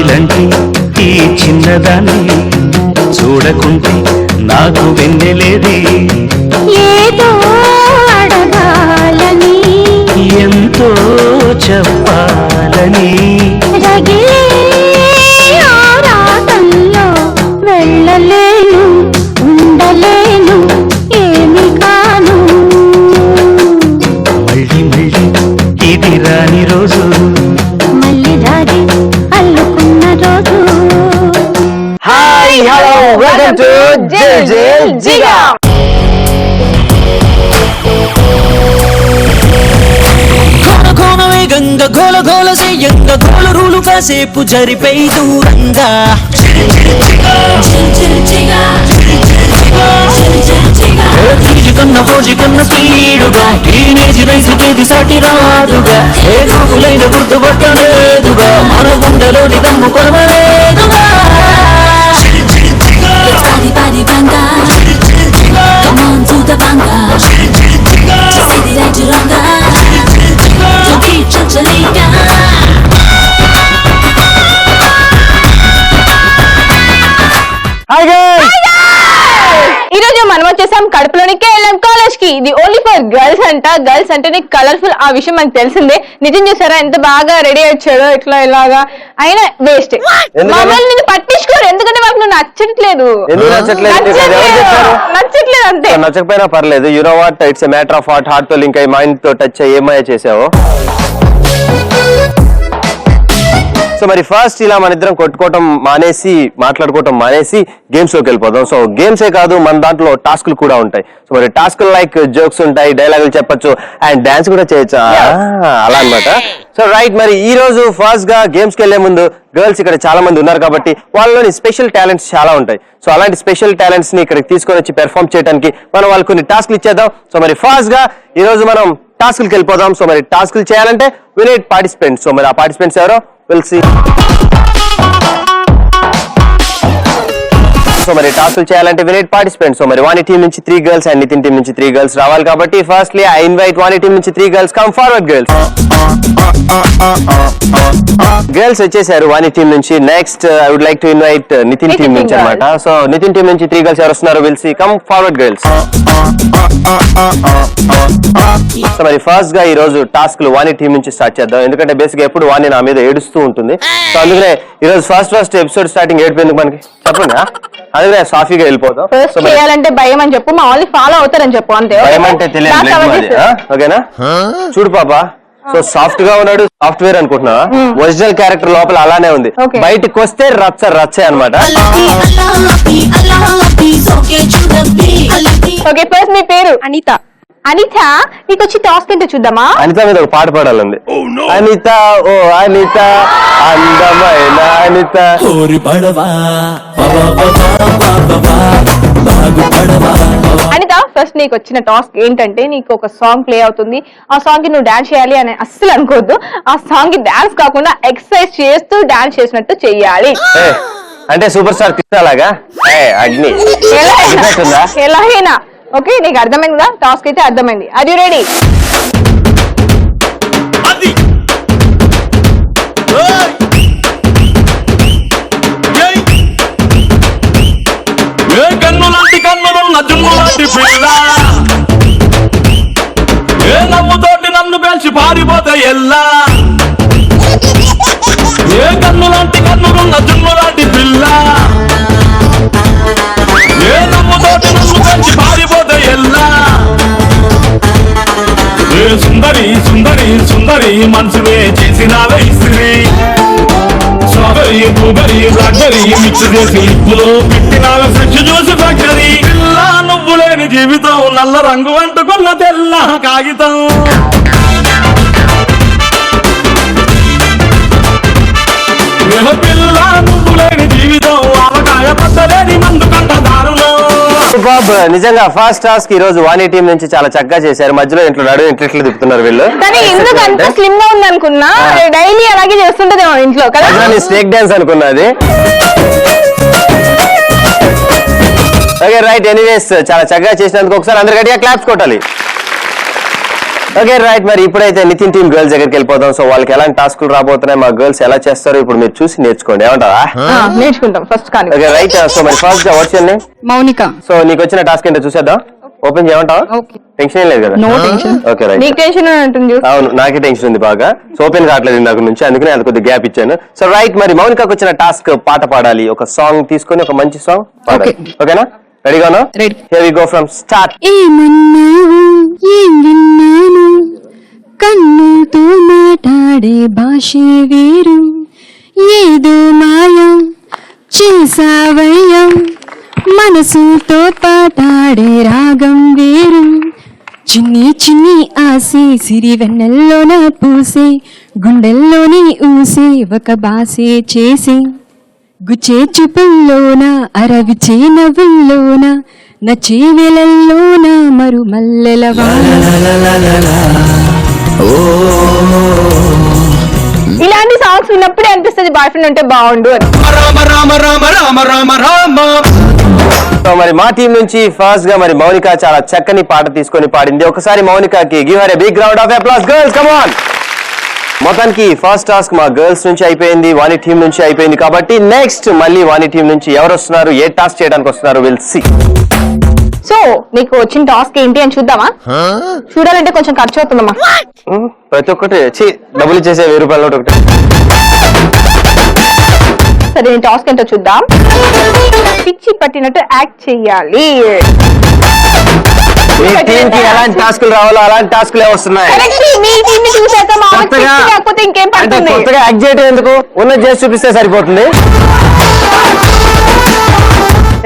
వెన్నెలంటి ఈ చిన్నదాన్ని చూడకుంటే నాకు వెన్నెలేది ఏదో అడగాలని ఎంతో చెప్పాలని రగిలే ఆరాటంలో వెళ్ళలేను ఉండలేను ఏమి కాను మళ్ళీ మళ్ళీ ఇది రాని రోజు మళ్ళీ దారి అల్లుకున్న రోజు. హాయ్ హలో వెల్కమ్ టు జిల్ జిల్ జిగా. కోన వేగంగా గోల గోల సేయంగా గోల రూలు కాసేపు జరిపై దూరంగా కన్న ఫోజి కన్న స్పీడుగా టీనేజ్ రైసుకేది సాటి రాదుగా ఏ కాపులైన గుర్తుపట్టలేదుగా మన గుండెలోని దమ్ము కొరవలేదుగా హాయ్ గైస్, ఈ రోజు మనం వచ్చేసాం కడుపులోని కేఎల్ఎం కాలేజ్ కి. ఇది ఓన్లీ ఫర్ గర్ల్స్ అంట. గర్ల్స్ అంటేనే కలర్ఫుల్, ఆ విషయం మనకు తెలిసిందే. నిజం చూసారా ఎంత బాగా రెడీ వచ్చాడో, ఇట్లా ఇలాగా. అయినా వేస్ట్, మమ్మల్ని నేను పట్టించుకోరు ఎందుకంటే మాకు నువ్వు నచ్చట్లేదు. నచ్చట్లేదు అంతే. నచ్చకపోయినా పర్లేదు. You know what, it's a matter of heart తో లింక్ అయ్యి మైండ్ తో టచ్ అయ్యి ఏమయ్య చేసావో. సో మరి ఫస్ట్ ఇలా మన ఇద్దరం కొట్టుకోవటం మానేసి మాట్లాడుకోవటం మానేసి గేమ్స్ లోకి వెళ్ళిపోదాం. సో గేమ్సే కాదు, మన దాంట్లో టాస్క్లు కూడా ఉంటాయి. సో మరి టాస్క్లు లైక్ జోక్స్ ఉంటాయి, డైలాగులు చెప్పొచ్చు అండ్ డాన్స్ కూడా చేయొచ్చా, అలా అన్నమాట. సో రైట్, మరి ఈ రోజు ఫస్ట్ గా గేమ్స్ కి వెళ్లే ముందు గర్ల్స్ ఇక్కడ చాలా మంది ఉన్నారు కాబట్టి వాళ్ళలోని స్పెషల్ టాలెంట్స్ చాలా ఉంటాయి. సో అలాంటి స్పెషల్ టాలెంట్స్ ని ఇక్కడికి తీసుకొని వచ్చి పెర్ఫార్మ్ చేయడానికి మనం వాళ్ళకి కొన్ని టాస్క్లు ఇచ్చేద్దాం. సో మరి ఫస్ట్ గా ఈ రోజు మనం టాస్క్లకి వెళ్ళిపోదాం. సో మరి టాస్క్లు చేయాలంటే వి నీడ్ పార్టిసిపెంట్స్. సో మరి ఆ పార్టిసిపెంట్స్ ఎవరో విల్ సీ. సో మరి టాస్క్లు చేయాలంటే వి నీడ్ పార్టిసిపెంట్స్. సో మరి వాణి టీం నుంచి 3 గర్ల్స్ అండ్ నితిన్ టీం నుంచి 3 గర్ల్స్ రావాలి కాబట్టి firstly I invite Vani team నుంచి 3 girls. Come forward girls. Girls వచ్చేసారు వాణి టీం నుంచి. Next I would like to invite Nitin team నుంచి అన్నమాట. సో నితిన్ టీం నుంచి 3 గర్ల్స్ ఎవరు వస్తున్నారు will see. Come forward girls. So మరి ఫస్ట్ గా ఈ రోజు టాస్క్లు వాణి టీం నుంచి స్టార్ట్ చేద్దాం. ఎందుకంటే బేసిక్ ఎప్పుడు వాణి నా మీద ఏడుస్తూ ఉంటుంది. సో అందుకనే ఈ రోజు ఫస్ట్ ఎపిసోడ్ స్టార్టింగ్ ఏడిపోయింది మనకి, చెప్పండి. అందుకనే సాఫీగా వెళ్ళిపోతాం. ఫస్ట్ చేయాలంటే భయం అని చెప్పు, మా వాళ్ళు ఫాలో అవుతారని చెప్పు అంతే. భయం అంటే తెలియదు, ఓకేనా? చూడు పాప, సో సాఫ్ట్ గా ఉన్నాడు, సాఫ్ట్వేర్ అనుకుంటున్నా. ఒరిజినల్ క్యారెక్టర్ లోపల అలానే ఉంది, బయటకు వస్తే రచ్చే అనమాట. ఓకే, ఫస్ట్ మీ పేరు? అనిత. అనిత, నీకు వచ్చి టాస్క్ ఏంటో చూద్దామా? అనిత మీద ఒక పాట పాడాలండి. అనిత ఓ అనిత, అందమైన అనిత. అనిత, ఫస్ట్ నీకు వచ్చిన టాస్క్ ఏంటంటే నీకు ఒక సాంగ్ ప్లే అవుతుంది. ఆ సాంగ్ కి నువ్వు డాన్స్ చేయాలి అని అస్సలు అనుకోవద్దు. ఆ సాంగ్ కి డాన్స్ కాకుండా ఎక్సర్సైజ్ చేస్తూ డాన్స్ చేసినట్టు చెయ్యాలి. అంటే సూపర్ స్టార్ కృష్ణలాగా అగ్ని ఎలాగైనా. ఓకే, నీకు అర్థమైందా? టాస్క్ అయితే అర్థమైంది. Are you ready? నమ్ముతోటి నన్ను పేల్చి పారిపోతే ఎల్లా, ఏ కన్ను లాంటి కన్నులున్న జున్ను లాంటి పిల్ల, ఏ నమ్ముతోటి నన్ను పేల్చి పారిపోతే ఎల్లా, ఏ సుందరి సుందరి సుందరి మనసువే చేసినావే ఇస్త్రీ, స్ట్రాబెరీ బ్లూబెరీ బ్లాక్బెరీ మిక్స్ చేసి ఇప్పులో పెట్టినావే ఫ్రెష్ జ్యూస్ ఫ్యాక్టరీ. పిల్ల నువ్వు లేని జీవితం నల్ల రంగు అంటుకున్న తెల్ల కాగితం. పిల్ల నువ్వు లేని జీవితం ఆవకాయ పట్టలేని మందు కంట దారుణం. నిజంగా ఫస్ట్ టాస్క్ ఈ రోజు వాణి టీం నుంచి చాలా చక్కగా చేశారు. మధ్యలో ఇంట్లో నడు ఇంట్లో తిప్పుతున్నారు వీళ్ళు. ఎందుకు అంత స్లిమ్ గా ఉంది అనుకున్నా, డైలీ అలాగే చేస్తుంటది ఇంట్లో కదా. స్నేక్ డాన్స్ అనుకున్నది. ఓకే రైట్, ఎనీవేస్ చాలా చక్కగా చేసినందుకు ఒకసారి అందరు గట్టిగా క్లాప్స్ కొట్టాలి. ఓకే రైట్, మరి ఇప్పుడైతే నితిన్ టీమ్ గర్ల్స్ దగ్గరికి వెళ్ళిపోదాం. సో వాళ్ళకి ఎలాంటి టాస్కులు రాబోతున్నాయి, మా గర్ల్స్ ఎలా చేస్తారో ఇప్పుడు మీరు చూసి నేర్చుకోండి. ఏమంటారా? నేర్చుకుంటాం ఫస్ట్ కానీ. Okay right. సో మరి ఫస్ట్ గా watts your name? Mounika. So నీకు వచ్చిన టాస్క్ ఏంటో చూసేద్దాం. ఓపెన్ చేయమంటావా? టెన్షన్ ఏం లేదు కదా? No tension. Okay right. నీకు టెన్షన్ ఉంటుంది. అవును, నాకే టెన్షన్ ఉంది బాగా. సో ఓపెన్ కావట్లేదు నాకు నుంచి, అందుకనే అది కొద్దిగా గ్యాప్ ఇచ్చాను. సో రైట్, మరి మౌనికకు వచ్చిన టాస్క్ పాట పాడాలి. ఒక సాంగ్ తీసుకొని ఒక మంచి సాంగ్ పాడాలి. ఓకేనా? రెడీగానా? Ready. Here we go from start. ఏమన్నావు ఏం విన్నాను, కన్నుతో మాట్లాడే భాషే వేరు, ఏదో మాయం చేసావయ్యం, మనసుతో పాటాడే రాగం వేరు, చిన్ని చిన్ని ఆసే సిరి వెన్నెల్లోన పూసే, గుండెల్లోని ఊసే ఒక బాసే చేసే, గుచ్చే చూపుల్లోన అరవిచే నవ్వుల్లోన నచ్చే వేళల్లోన మరు మల్లెల ఇలాంటి సాంగ్స్ విన్నప్పుడే అనిపిస్తుంది బాయ్ ఫ్రెండ్ ఉంటే బాగుండు అని. సో మరి మా టీం నుంచి ఫస్ట్ గా మరి మౌనిక చాలా చక్కని పాట తీసుకొని పాడింది. ఒకసారి మౌనికకి give her a big round of applause girls, come on. మొత్తానికి ఫస్ట్ టాస్క్ మా గర్ల్స్ నుంచి అయిపోయింది, వాణి టీం నుంచి అయిపోయింది. కాబట్టి నెక్స్ట్ మళ్ళీ వాణి టీం నుంచి ఎవరు వస్తున్నారు, ఏ టాస్క్ చేయడానికి వస్తున్నారు, విల్ సీ. సో నీకు వచ్చిన టాస్క్ ఏంటి అని చూద్దామా? చూడాలంటే కొంచెం ఖర్చు అవుతుందమ్మా. ప్రతి ఒక్కటి డబ్బులు ఇచ్చేసే 1000 రూపాయల నోట్ ఒకటి. సరే, నేను టాస్క్ ఏంటో చూద్దాం. పిచ్చి పట్టినట్టు యాక్ట్ చెయ్యాలి. మీ టీం కి ఎలాంటి టాస్కులు రావాలో అలాంటి టాస్కులే వస్తున్నాయి. మీ టీం ని చూసాక లేకపోతే ఇంకేం పడుతుంది? కొత్తగా యాక్ట్ చేయడం ఎందుకు, ఉన్నది చేసి చూపిస్తే సరిపోతుంది.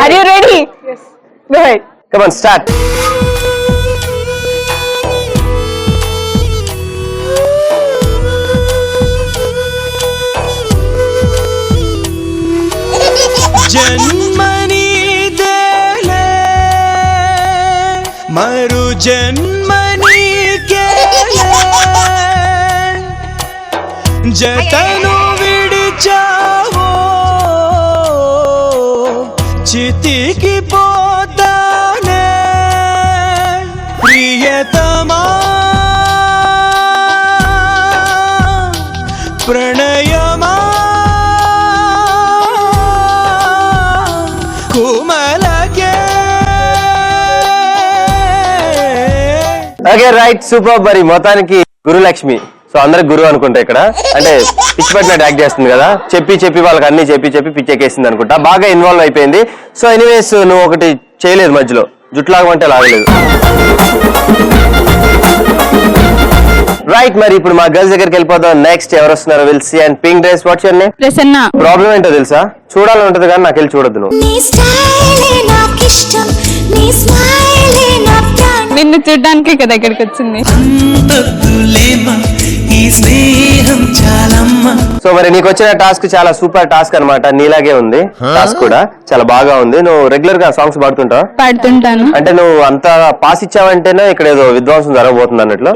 Are you ready? Yes. Go ahead. Come on, start. జన్మని దేలే మరు జన్మని కేలే, జతను విడిచావో చితికి పోతానే ప్రియతమా, ప్రణయమా, ఓకే రైట్, సూపర్. మరి మొత్తానికి గురులక్ష్మి, సో అందరికి గురువు అనుకుంటా ఇక్కడ, అంటే పిచ్చి పట్టినట్టు యాక్ట్ చేస్తుంది కదా, చెప్పి వాళ్ళకి అన్ని చెప్పి పిచ్చెక్కేసింది అనుకుంటా, బాగా ఇన్వాల్వ్ అయిపోయింది. సో ఎనీవేస్ నువ్వు ఒకటి చేయలేదు, మధ్యలో జుట్టు లాగమంటే లాగలేదు. రైట్, మరి ఇప్పుడు మా గర్ల్స్ దగ్గరికి వెళ్ళిపోదాం. నెక్స్ట్ ఎవరు వస్తున్నారు, will see. And pink dress, what's your name? Prasanna. Problem ఏంటో తెలుసా, చూడాలని ఉంటది కానీ నాకు వెళ్ళి చూడొద్దు నువ్వు. నిన్ను చూడ్డానికే కదా ఇక్కడికి వచ్చింది. సో మరి నీకు వచ్చిన టాస్క్ చాలా సూపర్ టాస్క్ అన్నమాట, నీలాగే ఉంది టాస్క్ కూడా, చాలా బాగా ఉంది. నువ్వు రెగ్యులర్ గా సాంగ్స్ పాడుతుంటావా? పాడుతుంటాను. అంటే నువ్వు అంత పాస్ ఇచ్చావంటేనే ఇక్కడ ఏదో విధ్వంసం జరగబోతుంది అన్నట్లు.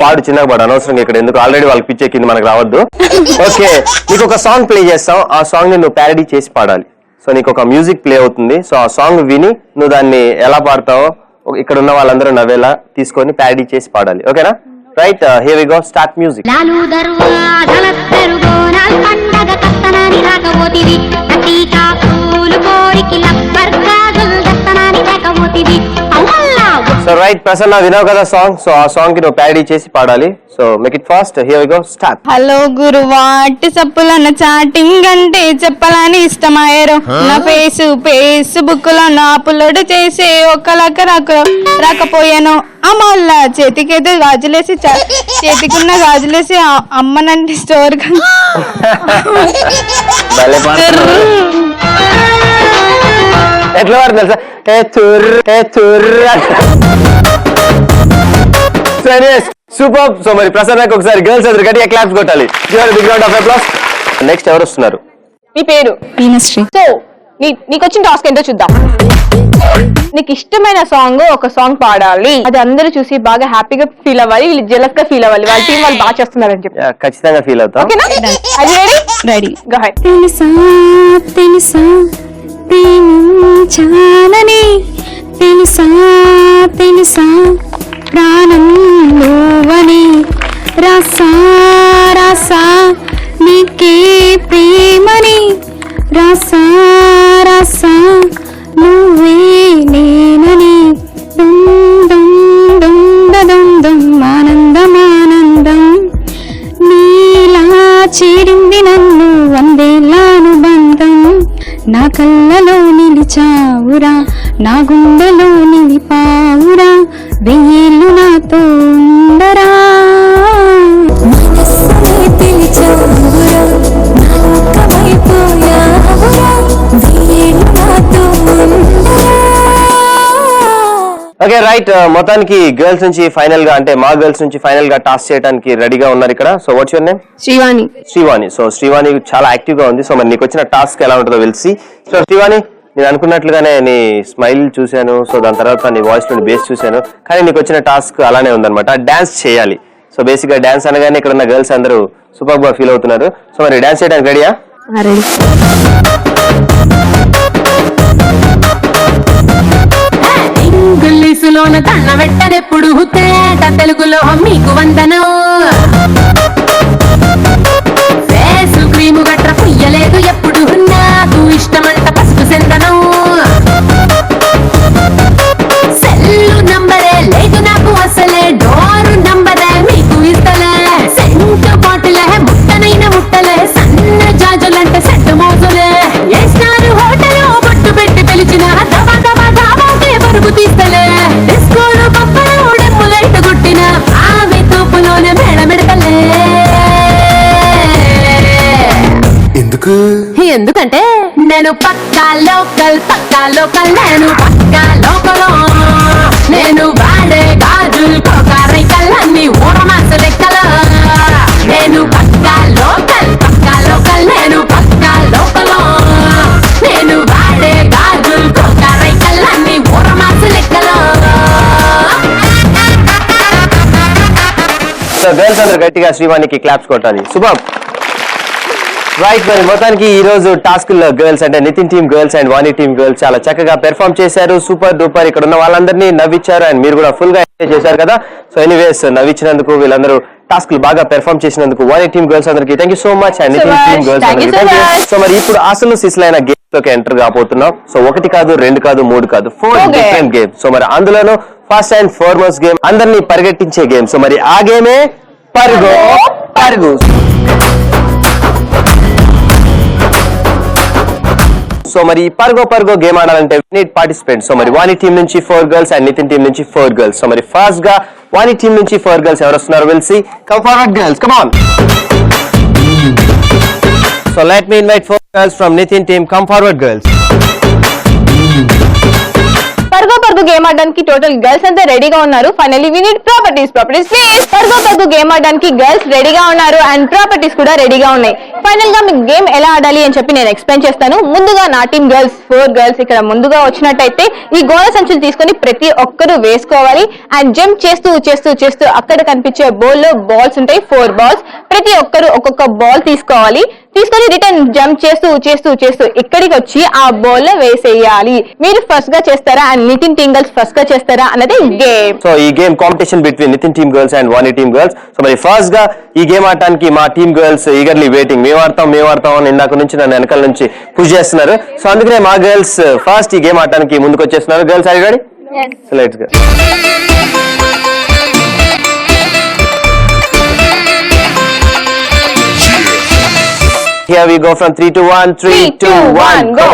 పాడు, చిన్నగా పాడు, అనవసరంగా ఇక్కడ ఎందుకు, ఆల్రెడీ వాళ్ళకి పిచ్చెక్కింది, మనకు రావద్దు. ఓకే, నీకు ఒక సాంగ్ ప్లే చేస్తాం, ఆ సాంగ్ ని నువ్వు ప్యారడీ చేసి పాడాలి. సో నీకు ఒక మ్యూజిక్ ప్లే అవుతుంది, సో ఆ సాంగ్ విని నువ్వు దాన్ని ఎలా పాడతావో ఇక్కడ ఉన్న వాళ్ళందరూ నవ్వేలా తీసుకొని ప్యారడీ చేసి పాడాలి. ఓకేనా? Right, here we go, start music. So right, Prasanna వినవు కదా సాంగ్, సో ఆ సాంగ్ కి నువ్వు ప్యారడీ చేసి పాడాలి. So make it fast, here we go, start. Hello గురువా, అట్టి సప్పులన్న చాటింగ్ అంటే చెప్పలని ఇష్టమయ్యారు, నా ఫేస్బుక్ లో నా అప్లోడ్ చేసి ఒక్కలక్క రాకపోయాను, అమ్మల్ల చేతికైతే గాజులేసి చేతికున్న గాజులేసి అమ్మనంటే స్టోర్ ఎట్లా వాడు తెలుసా, సూపర్. సో మరి ప్రసన్నకు ఒకసారి గర్ల్స్ అందరు గట్టిగా క్లాప్స్ కొట్టాలి. Big round of applause. Next ఎవరు వస్తున్నారు? నీ పేరు? వీణశ్రీ. సో నీకు వచ్చిన టాస్క్ ఏంటో చూద్దాం. నీకు ఇష్టమైన సాంగ్ ఒక సాంగ్ పాడాలి, అది అందరూ చూసి బాగా హ్యాపీగా ఫీల్ అవ్వాలి, వీళ్ళు జెలస్ గా ఫీల్ అవ్వాలి, వాళ్ళ టీం వాళ్ళు బాగా చేస్తున్నారని చెప్పి. ఖచ్చితంగా ఫీల్ అవుతాం. రెడీ? Go head. తెలుసా తెలుసా ప్రేమించానని, తెలుసా తెలుసా ప్రాణం నువ్వని రసా రసా నీకే ప్రేమని రసా రసా నువ్వే నేనని దుమ్ దుమ్ దుమ్ దదుమ్ దుమ్ ఆనందం ఆనందం నీలా చేరింది నన్ను వందేళ్ళ అనుబంధం నా కళ్ళలో నిలిచావురా నా గుండెలో నిలిపావురా వెయ్యేళ్ళు నాతో ఉండరా ఓకే రైట్, మొత్తానికి గర్ల్స్ నుంచి ఫైనల్ గా అంటే మా గర్ల్స్ నుంచి ఫైనల్ గా టాస్క్ చేయడానికి రెడీగా ఉన్నారు ఇక్కడ. So what's your name? Srivani. Srivani. So Srivani చాలా యాక్టివ్ గా ఉంది. సో మరి నీకు వచ్చిన టాస్క్ ఎలా ఉంటుందో తెలిసి. సో శ్రీవాణి, నేను అనుకున్నట్లుగానే నీ స్మైల్ చూశాను, సో దాని తర్వాత నీ వాయిస్ నుండి బేస్ చూశాను, కానీ నీకు వచ్చిన టాస్క్ అలానే ఉందన్నమాట, డాన్స్ చేయాలి. సో బేసిక్ గా డాన్స్ అనగానే ఇక్కడ ఉన్న గర్ల్స్ అందరూ సూపర్ గా ఫీల్ అవుతున్నారు. సో మరి డాన్స్ చేయడానికి రెడీయా? ఇంగ్లీషులోన తన్న వెట్టనెప్పుడు తేట తెలుగులో మీకు వందనం ఫేసు క్రీము గట్ర పుయ్యలేదు ఎప్పుడు నాకు ఇష్టమంట పసుపు సెందనం సెల్లు నంబరే లేదు నాకు అసలే డోరు నంబరే మీకు ఇస్తలే సెంటు బాటిలే ముట్టనైన ముట్టలే సన్న జాజులంటే సెట్టు మోజులే వేసినారు హోటల్ బొట్టు పెట్టి పిలిచిన దబా దబా దాబాకే పరుగు తీస్తలే డిస్కోలు పప్పలు డెమ్ములైట్ గుట్టిన ఆమె తూపులోనే మేడమెడతలే ఎందుకంటే నేను పక్కా లోకల్ నేను పక్కా లోకలో నేను వాడే గాజులు కోకారైకల్ అన్ని ఊరమాస లెక్కల నేను పక్కా లోకల్ నేను పక్కా లోకలో నేను వాడే గాజులు కోకారైకల్ అన్ని ఊరమాస లెక్కల. సో గర్ల్స్ అందరూ గట్టిగా శ్రీవాణికి క్లాప్స్ కొట్టాలి. శుభం. రైట్, మరి మొత్తానికి ఈ రోజు టాస్క్ లో గర్ల్స్ అంటే Nitin team girls and Vani team girls చాలా చక్కగా పెర్ఫామ్ చేశారు. Super duper. ఇక్కడ ఉన్న వాళ్ళందరినీ నవ్విచ్చారు అండ్ మీరు కూడా ఫుల్ గా ఎంజాయ్ చేశారు కదా. సో ఎనీవేస్, నవ్వించినందుకు వీళ్ళందరూ టాస్క్ బాగా పెర్ఫామ్ చేసినందుకు వాణి టీమ్ గర్ల్స్ అందరికి thank you so much and Nitin team girls అందరికి థ్యాంక్ యూ. సో మరి ఇప్పుడు అసలు సిస్లైన గేమ్స్ లోకి ఎంటర్ కాబోతున్నాం. సో 1 కాదు 2 కాదు 3 కాదు 4 డిఫరెంట్ గేమ్స్. సో మరి అందులోనూ ఫస్ట్ అండ్ ఫార్మోస్ట్ గేమ్ అందరినీ పరిగెట్టించే గేమ్. సో మరి ఆ గేమే పరుగు పరుగు. సో మరి పరుగో గేమ్ ఆడాలంటే నీడ్ పార్టిసిపేట్. సో మరి వాణి టీం నుంచి 4 గర్ల్స్ అండ్ నితిన్ టీం నుంచి 4 గర్ల్స్. సో మరి ఫస్ట్ గా వాణి టీం నుంచి 4 గర్ల్స్ ఎవరు వస్తున్నారు will see. Come forward girls, come on. So let me invite 4 girls from Nitin team. Come forward girls. పరుగు గేమ్ ఆడడానికి టోటల్ గర్ల్స్ అంతా రెడీగా ఉన్నారు. Finally we need properties please. పరుగు గేమ్ ఆడడానికి గర్ల్స్ రెడీగా ఉన్నారు అండ్ ప్రాపర్టీస్ కూడా రెడీగా ఉన్నాయి. ఫైనల్ గా మీకు గేమ్ ఎలా ఆడాలి అని చెప్పి నేను ఎక్స్ప్లెయిన్ చేస్తాను. ముందుగా నా టీమ్ గర్ల్స్ 4 గర్ల్స్ ఇక్కడ ముందుగా వచ్చినట్టయితే ఈ గోడ సంచులు తీసుకొని ప్రతి ఒక్కరు వేసుకోవాలి అండ్ జంప్ చేస్తూ చేస్తూ చేస్తూ అక్కడ కనిపించే బౌల్ లో బాల్స్ ఉంటాయి. 4 బాల్స్. ప్రతి ఒక్కరు ఒక్కొక్క బాల్ తీసుకోవాలి. తీసుకొని రిటర్న్ జంప్ చేస్తూ చేస్తూ చేస్తూ ఇక్కడికి వచ్చి ఆ బాల్ లో వేసేయాలి. మీరు ఫస్ట్ గా చేస్తారా and Nitin team girls first గా చేస్తారా అన్నది గేమ్. సో ఈ game competition between Nitin team girls and Vani team girls. So మరి ఫస్ట్ గా ఈ గేమ్ ఆడటానికి మా టీమ్ గర్ల్స్ ఈగర్లీ వెయిటింగ్. మేము ఆడతాం అని ఇందాక నుంచి నన్ను వెనకాల నుంచి పుష్ చేస్తున్నారు. సో అందుకనే మా గర్ల్స్ ఫస్ట్ ఈ గేమ్ ఆడటానికి ముందుకు వచ్చేస్తున్నారు. Girls are you ready? So let's go. Here we go from 3 to 1. 3, 2, 1, go.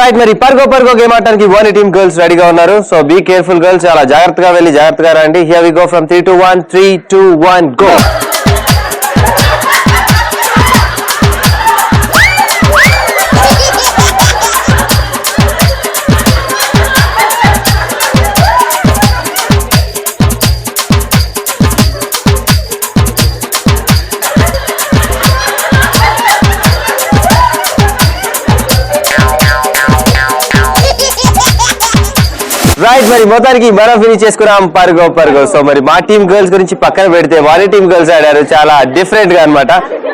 Right, మరి పరుగో గేమ్ ఆడటానికి వాణి టీమ్ గర్ల్స్ రెడీగా ఉన్నారు. సో బీ కేర్ఫుల్ గర్ల్స్, చాలా జాగ్రత్తగా వెళ్ళి జాగ్రత్తగా రండి. Here we go from 3 to 1. 3, 2, 1, go. Right, మరి మొత్తానికి మనం ఫినిష్ చేసుకున్నాం పరుగో. సో మరి మా టీమ్ గర్ల్స్ గురించి పక్కన పెడితే వాళ్ళ టీమ్ గర్ల్స్ ఆడారు చాలా డిఫరెంట్ గా అన్నమాట.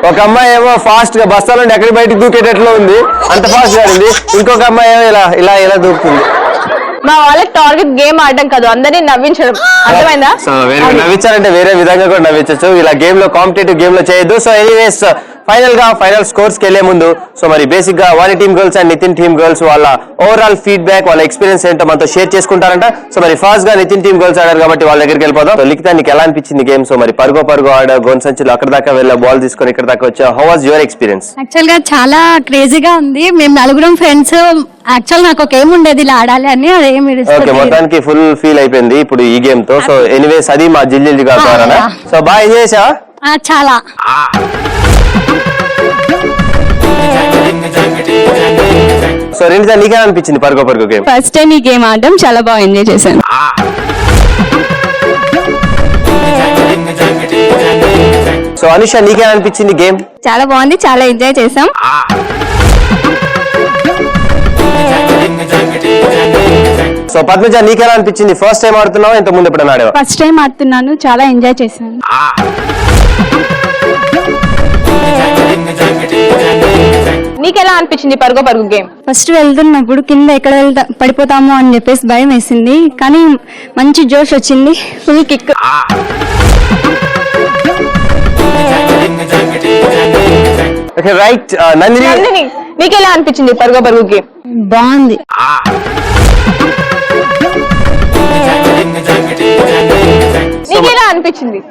ఒక అమ్మాయి ఏమో ఫాస్ట్ గా బస్తాలో ఎక్కడి బయటకు దూకేటట్లు ఉంది, అంత ఫాస్ట్ గా ఆడింది. ఇంకొక అమ్మాయి ఏమో ఇలా దూకుతుంది. మా వాళ్ళకి టార్గెట్ గేమ్ ఆడడం కాదు, అందరినీ నవ్వించడం. అర్థమైందా? సో నవ్వించాలంటే వేరే విధంగా కూడా నవ్వించచ్చు. ఇలా గేమ్ లో కాంపిటేటివ్ గేమ్ లో చేయొద్దు. సో ఎనీవేస్ ఫైనల్ స్కోర్స్ కి వెళ్లే ముందు సో మరి బేసిక్ గా వారి team girls and Nitin team girls వాళ్ళ ఓవరాల్ ఫీడ్బ్యాక్, వాళ్ళ ఎక్స్పీరియన్స్ ఏంటో మనతో షేర్ చేసుకుంటారంట. సో మరి ఫస్ట్ గా నితిన్ టీమ్ గర్ల్స్ ఆడారు కాబట్టి వాళ్ళ దగ్గరికి వెళ్ళిపోదాం. సో లిఖిత, నీకు ఎలా అనిపించింది గేమ్? సో మరి పరుగో ఆడ గోన్ సంచులు అక్కడ దాకా వెళ్ళా, బాల్ తీసుకొని ఇక్కడ దాకా వచ్చా. How was your experience? Actual గా చాలా క్రేజీగా ఉంది. మేము నలుగురం ఫ్రెండ్స్, యాక్చువల్ నాకు ఒక ఏం ఉండేది ఇలా ఆడాలి అని, అదేమి ఓకే, మొత్తానికి ఫుల్ ఫీల్ అయిపోయింది ఇప్పుడు ఈ గేమ్ తో. సో ఎనీవేస్ అది మా జిల్లి ద్వారా. సో బాగా ఎంజాయ్ చేసావా? చాలా. సో రెండిదా నీకే అనిపించింది పరుగో గేమ్? ఫస్ట్ టైం ఈ గేమ్ ఆడడం చాలా బాగా ఎంజాయ్ చేశాను. సో అనుష, నీకే అనిపించింది గేమ్? చాలా బాగుంది, చాలా ఎంజాయ్ చేసాం. సో పద్మజ, నీకెలా అనిపించింది? ఫస్ట్ టైం ఆడుతున్నావు, ఇంత ముందు ఎప్పుడైనా ఆడావా? ఫస్ట్ టైం ఆడుతున్నాను, చాలా ఎంజాయ్ చేశాను. నీకెలా అనిపించింది పరుగో గేమ్? ఫస్ట్ వెళ్తున్నప్పుడు కింద ఎక్కడ పడిపోతామో అని చెప్పేసి భయం వేసింది, కానీ మంచి జోష్ వచ్చింది, full kick. Okay right, Nandini నీకెలా అనిపించింది పరుగో గేమ్? బాగుంది. నీకెలా అనిపించింది?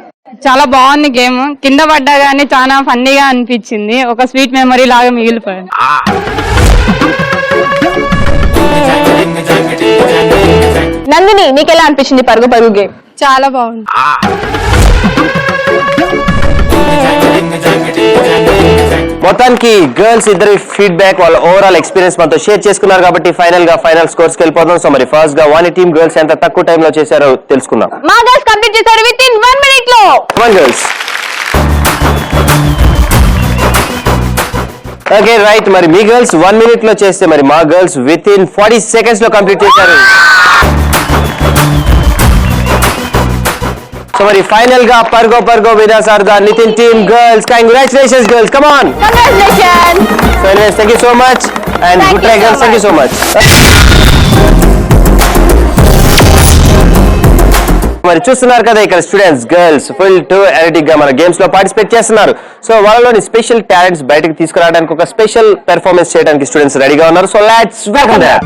చాలా బాగుంది గేమ్. కింద పడ్డా గానీ చాలా ఫన్నీగా అనిపించింది, ఒక స్వీట్ మెమరీ లాగా మిగిలిపోయింది. నందిని, నీకెలా అనిపించింది పరుగో గేమ్? చాలా బాగుంది. మొత్తానికి గర్ల్స్ ఇద్దరు ఫీడ్బ్యాక్, వాళ్ళ ఓవరాల్ ఎక్స్పీరియన్స్ మనతో షేర్ చేసుకున్నారు కాబట్టి ఫైనల్ స్కోర్స్ కి వెళ్ళిపోతాం. సో మరి ఫస్ట్ గా వాని టీమ్ గర్ల్స్ ఎంత తక్కువ టైం లో చేశారో తెలుసుకుందాం. మా గర్ల్స్ కంప్లీట్ చేశారు విత్ ఇన్ 1 minute లో. గర్ల్స్ ఓకే రైట్, మరి మీ గర్ల్స్ 1 minute లో చేస్తే మరి మా గర్ల్స్ విత్ ఇన్ 40 seconds లో కంప్లీట్ చేశారు. సో మరి ఫైనల్ గా పరుగో winners are the Nitin team girls. Congratulations girls, come on. Congratulations. So anyways, thank you so much and good try girls, thank you so much. మరి చూస్తున్నారు కదా ఇక్కడ students girls full to energetic గా మన గేమ్స్ లో పార్టిసిపేట్ చేస్తున్నారు. సో వాళ్ళలోని స్పెషల్ టాలెంట్స్ బయటకు తీసుకురావడానికి ఒక స్పెషల్ పెర్ఫార్మెన్స్ చేయడానికి స్టూడెంట్స్ రెడీగా ఉన్నారు. So let's welcome them.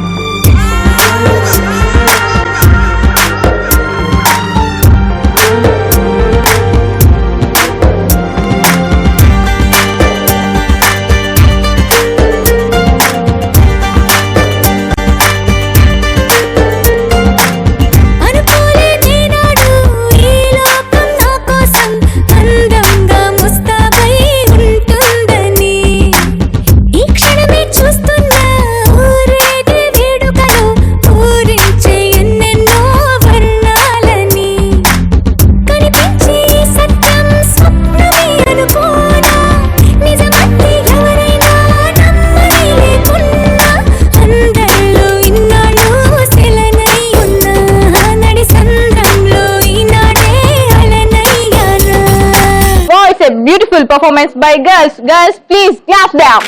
Beautiful performance by girls. Girls, please clap them.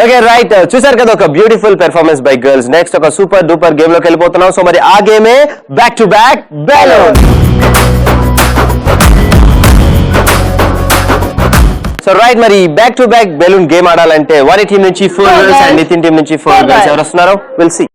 Okay right, చూసారు కదా ఒక beautiful performance by girls. Next ఒక సూపర్ డూపర్ గేమ్ లోకి వెళ్ళిపోతున్నాం. సో మరి ఆ గేమే back to back balloon. So right, మరి back to back balloon game ఆడాలంటే వారి టీం నుంచి 4 గర్ల్స్ అండ్ నితిన్ టీం నుంచి 4 గర్ల్స్. ఎవరు వస్తున్నారో విల్ సీ.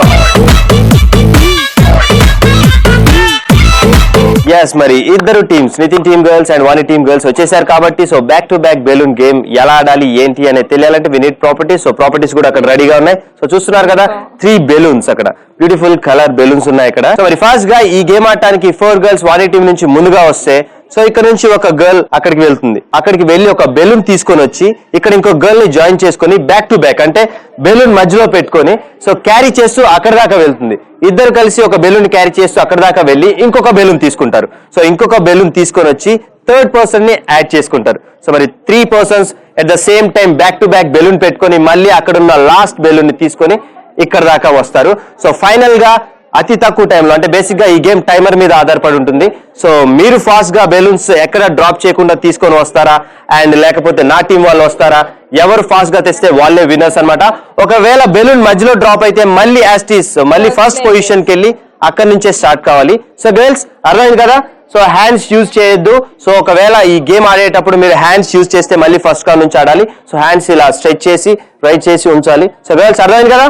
ఎస్, మరి ఇద్దరు teams Nitin team girls and Vani team girls వచ్చేసారు కాబట్టి so back to back balloon game ఎలా ఆడాలి ఏంటి అనేది తెలియాలంటే we need properties. So properties కూడా అక్కడ రెడీగా ఉన్నాయి. సో చూస్తున్నారు కదా 3 బెలూన్స్, అక్కడ బ్యూటిఫుల్ కలర్ బెలూన్స్ ఉన్నాయి ఇక్కడ. సో మరి ఫస్ట్ గా ఈ గేమ్ ఆడటానికి 4 గర్ల్స్ వాని టీం నుంచి ముందుగా వస్తే సో ఇక్కడ నుంచి ఒక గర్ల్ అక్కడికి వెళ్తుంది. అక్కడికి వెళ్ళి ఒక బెలూన్ తీసుకొని వచ్చి ఇక్కడ ఇంకో గర్ల్ ని జాయిన్ చేసుకొని బ్యాక్ టు బ్యాక్ అంటే బెలూన్ మధ్యలో పెట్టుకొని సో క్యారీ చేస్తూ అక్కడ దాకా వెళ్తుంది. ఇద్దరు కలిసి ఒక బెలూన్ క్యారీ చేస్తూ అక్కడ దాకా వెళ్ళి ఇంకొక బెలూన్ తీసుకుంటారు. సో ఇంకొక బెలూన్ తీసుకొని వచ్చి థర్డ్ పర్సన్ ని యాడ్ చేసుకుంటారు. సో మరి 3 persons at the same time back to back balloon పెట్టుకొని మళ్ళీ అక్కడ ఉన్న లాస్ట్ బెలూన్ ని తీసుకొని ఇక్కడ దాకా వస్తారు. సో ఫైనల్ గా అతి తక్కువ టైంలో, అంటే బేసిక్ గా ఈ గేమ్ టైమర్ మీద ఆధారపడి ఉంటుంది. సో మీరు ఫాస్ట్ గా బెలూన్స్ ఎక్కడ డ్రాప్ చేయకుండా తీసుకొని వస్తారా, అండ్ లేకపోతే నా టీం వాళ్ళు వస్తారా, ఎవరు ఫాస్ట్ గా తెస్తే వాళ్ళే విన్నర్స్ అన్నమాట. ఒకవేళ బెలూన్ మధ్యలో డ్రాప్ అయితే మళ్ళీ యాస్టీస్ మళ్ళీ ఫస్ట్ పొజిషన్ కి వెళ్ళి అక్కడి నుంచే స్టార్ట్ కావాలి. సో గర్ల్స్ అర్థమైంది కదా. సో హ్యాండ్స్ యూజ్ చేయొద్దు. సో ఒకవేళ ఈ గేమ్ ఆడేటప్పుడు మీరు హ్యాండ్స్ యూజ్ చేస్తే మళ్ళీ ఫస్ట్ కా నుంచి ఆడాలి. సో హ్యాండ్స్ ఇలా స్ట్రెచ్ చేసి రైట్ చేసి ఉంచాలి. సో గర్ల్స్ అర్థమైంది కదా.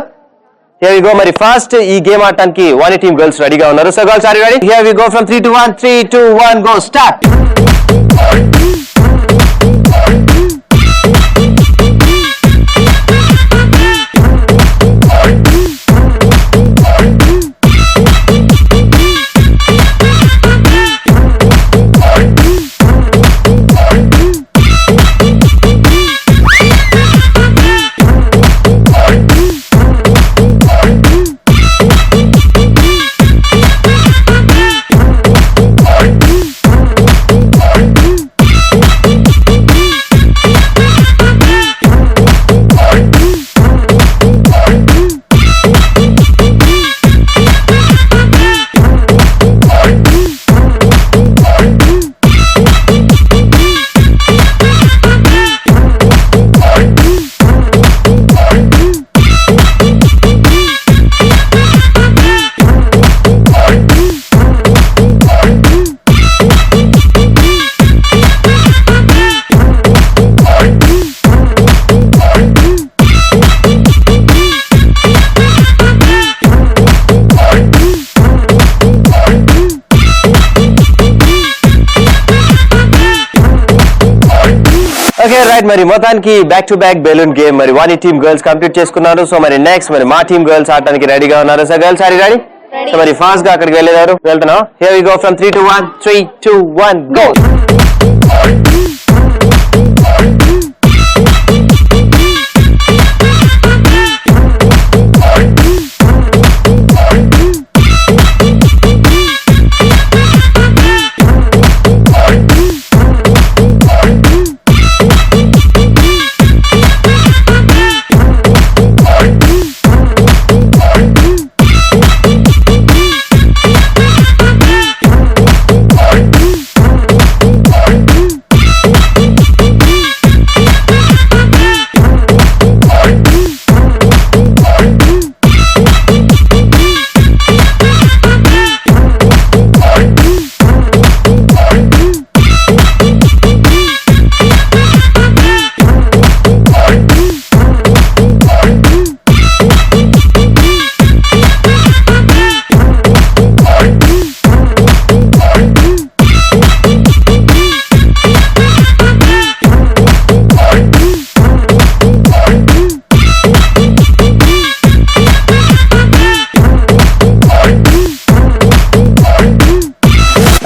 Here we go. మరి ఫస్ట్ ఈ గేమ్ ఆడటానికి వాణి టీమ్ గర్ల్స్ రెడీగా ఉన్నారు. So girls are you ready? Here we go from 3 to 1. 3, 2, 1, go. Start. Okay right. మరి మొత్తానికి back to back balloon game మరి వాణి టీమ్ గర్ల్స్ కంప్లీట్ చేసుకున్నారు. సో మరి నెక్స్ట్ మరి మా టీమ్ గర్ల్స్ ఆడటానికి రెడీగా ఉన్నారు. So girls are you ready? So మరి ఫాస్ట్ గా అక్కడికి వెళ్తున్నాం. Here we go from 3 to 1. 3, 2, 1, go.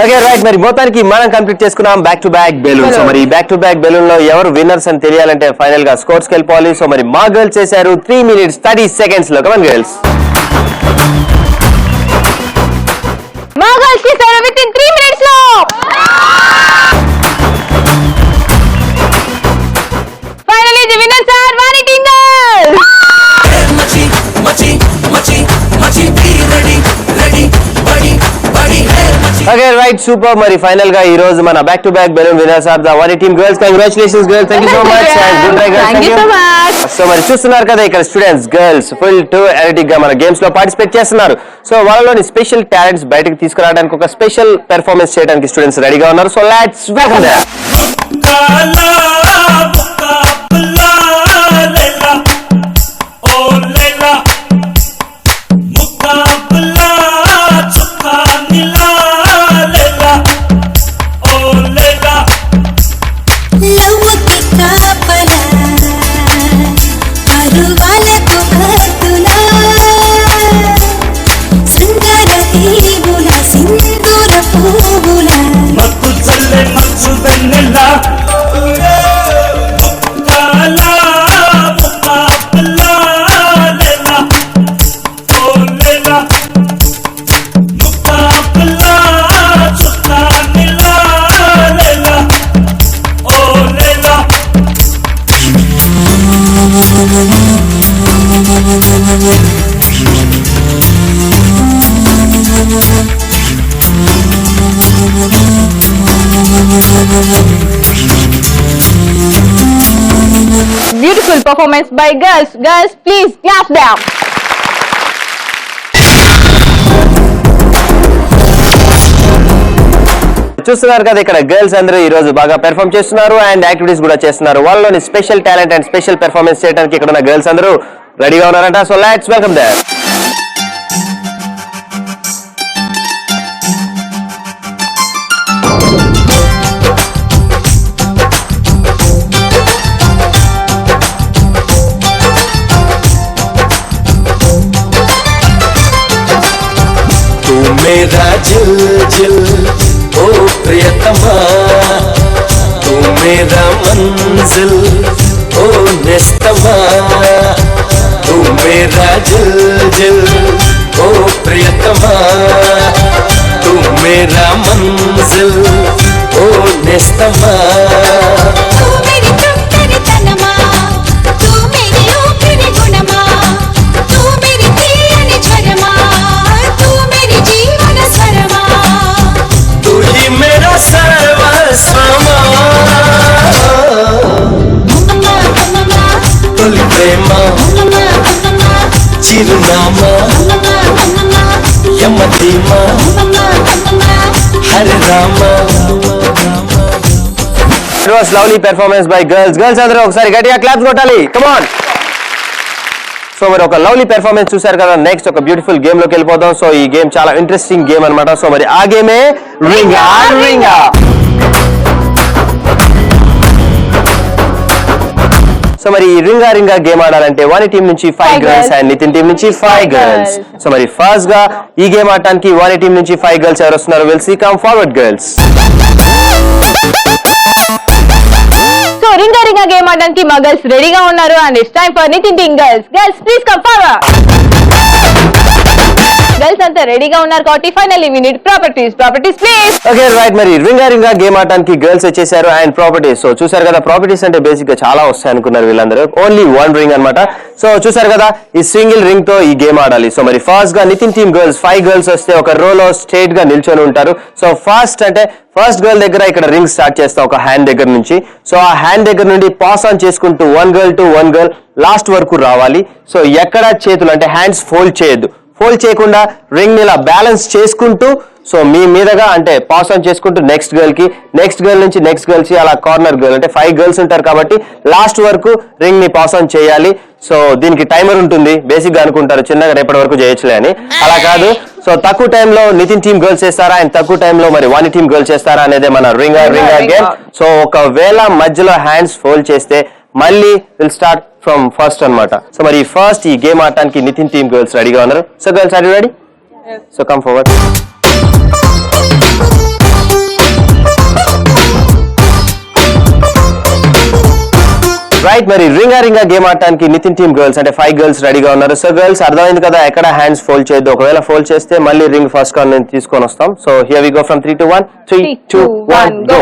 Okay right. మరి మొత్తానికి మనం కంప్లీట్ చేసుకున్నాం back to back balloon. So మరి బ్యాక్ టు బ్యాక్ బెలూన్ లో ఎవరు విన్నర్స్ అని తెలియాలంటే ఫైనల్ గా స్కోర్స్ కి వెళ్ళిపోవాలి. సో మరి మా గర్ల్స్ చేశారు 3 minutes 30 seconds లో. Come on girls. మా గర్ల్స్ చేశారు విత్ ఇన్ 3 minutes లో. Finally the winners are Vani team girls. మచి మచి మచి మచి బి రెడీ రెడీ బడి బడి హే మచి. Okay right super. మరి ఫైనల్ గా ఈ రోజు మన back to back balloon winners are the Vani team girls. Congratulations girls. Thank you so much and good bye girls. Thank you so much. So మరి చూస్తున్నారు కదా ఇక్కడ students girls full to energetic గా మన గేమ్స్ లో పార్టిసిపేట్ చేస్తున్నారు. So వాళ్ళలోని special talents బయటకు తీసుకురావడానికి ఒక స్పెషల్ పెర్ఫార్మెన్స్ చేయడానికి స్టూడెంట్స్ రెడీగా ఉన్నారు. So let's welcome them. Beautiful performance by girls. Girls, please clap them. చూస్తున్నారు కదా ఇక్కడ గర్ల్స్ అందరూ ఈ రోజు బాగా పెర్ఫామ్ చేస్తున్నారు అండ్ యాక్టివిటీస్ కూడా చేస్తున్నారు. వాళ్ళలోని special talent and special performance చేయడానికి ఇక్కడ ఉన్న గర్ల్స్ అందరూ రెడీగా ఉన్నారంట. So let's welcome there. मेरा जिल जिल ओ प्रियतमा तू मेरा मंजिल ओ निस्तमा तू मेरा जिल जिल ओ प्रियतमा तू मेरा मंजिल ओ निस्तमा చిరునామా యమధీమా Hare Rama. It was lovely performance by girls. Girls అందరూ ఒకసారి గట్టిగా క్లాప్స్ కొట్టాలి. Come on. సో మరి ఒక లవ్లీ పెర్ఫార్మెన్స్ చూసారు కదా. నెక్స్ట్ ఒక బ్యూటిఫుల్ గేమ్ లోకి వెళ్ళిపోదాం. సో ఈ గేమ్ చాలా ఇంట్రెస్టింగ్ గేమ్ అన్నమాట. సో మరి ఆ గేమే రింగా రింగా. సో మరి ఈ రింగా రింగా గేమ్ ఆడాలంటే వాని టీం నుంచి 5 గర్ల్స్ అండ్ నితిన్ టీం నుంచి 5 గర్ల్స్. సో మరి ఫస్ట్ గా ఈ గేమ్ ఆడటానికి వాని టీం నుంచి 5 గర్ల్స్ ఎవరు వస్తున్నారు? Will see. Come forward girls. So Ringa రింగా game ఆడడానికి మా గర్ల్స్ రెడీగా ఉన్నారు and it's time for Nitin team girls. Girls please come forward. Girls అంతా రెడీగా ఉన్నారు కాబట్టి finally we need properties please. Okay right. మరి రింగా రింగా గేమ్ ఆడటానికి గర్ల్స్ వచ్చేసారు అండ్ ప్రాపర్టీస్. సో చూసారు కదా ప్రాపర్టీస్ అంటే బేసిక్ గా చాలా వస్తాయి అనుకున్నారు వీళ్ళందరూ. ఓన్లీ 1 రింగ్ అన్నమాట. సో చూసారు కదా ఈ సింగిల్ రింగ్ తో ఈ గేమ్ ఆడాలి. సో మరి ఫస్ట్ గా నితిన్ టీమ్ గర్ల్స్ 5 గర్ల్స్ వస్తే ఒక రోలో స్ట్రైట్ గా నిల్చొని ఉంటారు. సో ఫస్ట్ గర్ల్ దగ్గర ఇక్కడ రింగ్ స్టార్ట్ చేస్తాం ఒక హ్యాండ్ దగ్గర నుంచి. సో ఆ హ్యాండ్ దగ్గర నుండి పాస్ ఆన్ చేసుకుంటూ 1 గర్ల్ టు 1 గర్ల్ లాస్ట్ వరకు రావాలి. సో ఎక్కడ చేతులు అంటే హ్యాండ్స్ ఫోల్డ్ చేయొద్దు. ఫోల్డ్ చేయకుండా రింగ్ ని ఇలా బ్యాలెన్స్ చేసుకుంటూ సో మీ మీదగా అంటే పాస్ ఆన్ చేసుకుంటూ నెక్స్ట్ గర్ల్ నుంచి నెక్స్ట్ గర్ల్ కి అలా కార్నర్ గర్ల్ అంటే 5 గర్ల్స్ ఉంటారు కాబట్టి లాస్ట్ వరకు రింగ్ ని పాస్ ఆన్ చేయాలి. సో దీనికి టైమర్ ఉంటుంది. బేసిక్ గా అనుకుంటారు చిన్నగా రేపటి వరకు చేయొచ్చులే అని. అలా కాదు. సో తక్కువ టైంలో నితిన్ టీమ్ గర్ల్స్ చేస్తారా అండ్ తక్కువ టైంలో మరి వాని టీమ్ గర్ల్స్ చేస్తారా అనేది మన రింగా రింగా గేమ్. సో ఒకవేళ మధ్యలో హ్యాండ్స్ ఫోల్డ్ చేస్తే మళ్ళీ విల్ స్టార్ట్ ఫ్రమ్ ఫస్ట్ అన్నమాట. సో మరి ఫస్ట్ ఈ గేమ్ ఆడటానికి నితిన్ టీమ్ గర్ల్స్ రెడీగా ఉన్నారు. So girls are you ready? So come forward. Right. మరి రింగా రింగా గేమ్ ఆడటానికి నితిన్ టీమ్ గర్ల్స్ అంటే 5 గర్ల్స్ రెడీగా ఉన్నారు. సో గర్ల్స్ అర్థమైంది కదా ఎక్కడ హ్యాండ్స్ ఫోల్డ్ చేయొద్దు. ఒకవేళ ఫోల్డ్ చేస్తే మళ్ళీ రింగ్ ఫస్ట్ కార్నర్ నుంచి తీసుకొని వస్తాం. So here we go from 3 to 1. 3 2 1 go.